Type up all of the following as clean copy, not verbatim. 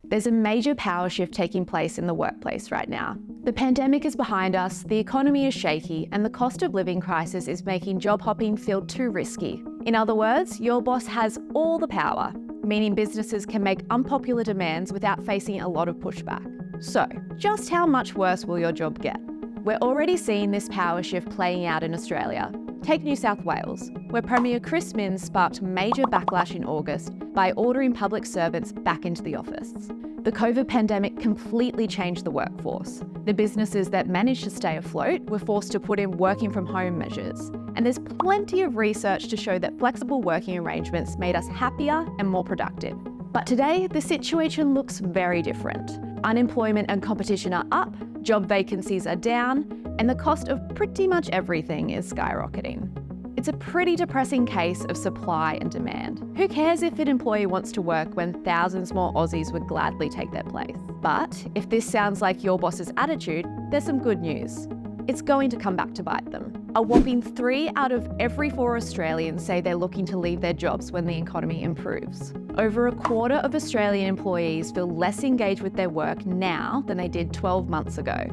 There's a major power shift taking place in the workplace right now. The pandemic is behind us, the economy is shaky, and the cost of living crisis is making job hopping feel too risky. In other words, your boss has all the power, meaning businesses can make unpopular demands without facing a lot of pushback. So, just how much worse will your job get? We're already seeing this power shift playing out in Australia. Take New South Wales, where Premier Chris Minns sparked major backlash in August by ordering public servants back into the office. The COVID pandemic completely changed the workforce. The businesses that managed to stay afloat were forced to put in working from home measures. And there's plenty of research to show that flexible working arrangements made us happier and more productive. But today, the situation looks very different. Unemployment and competition are up, job vacancies are down, and the cost of pretty much everything is skyrocketing. It's a pretty depressing case of supply and demand. Who cares if an employee wants to work when thousands more Aussies would gladly take their place? But if this sounds like your boss's attitude, there's some good news. It's going to come back to bite them. A whopping 3 out of every 4 Australians say they're looking to leave their jobs when the economy improves. Over a quarter of Australian employees feel less engaged with their work now than they did 12 months ago,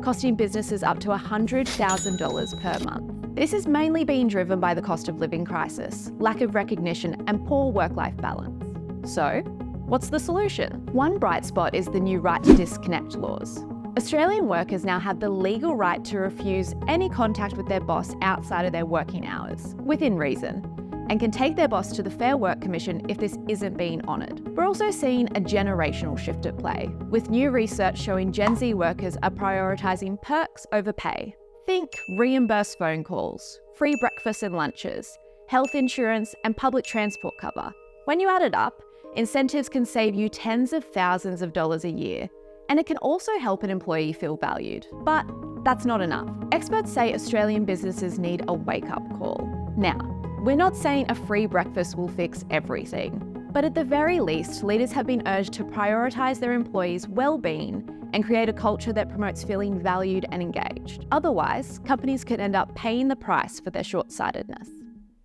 costing businesses up to $100,000 per month. This is mainly being driven by the cost of living crisis, lack of recognition, and poor work-life balance. So, what's the solution? One bright spot is the new right to disconnect laws. Australian workers now have the legal right to refuse any contact with their boss outside of their working hours, within reason, and can take their boss to the Fair Work Commission if this isn't being honoured. We're also seeing a generational shift at play, with new research showing Gen Z workers are prioritising perks over pay. Think reimbursed phone calls, free breakfasts and lunches, health insurance, and public transport cover. When you add it up, incentives can save you tens of thousands of dollars a year, and it can also help an employee feel valued. But that's not enough. Experts say Australian businesses need a wake-up call. Now, we're not saying a free breakfast will fix everything, but at the very least, leaders have been urged to prioritise their employees' well-being and create a culture that promotes feeling valued and engaged. Otherwise, companies could end up paying the price for their short-sightedness.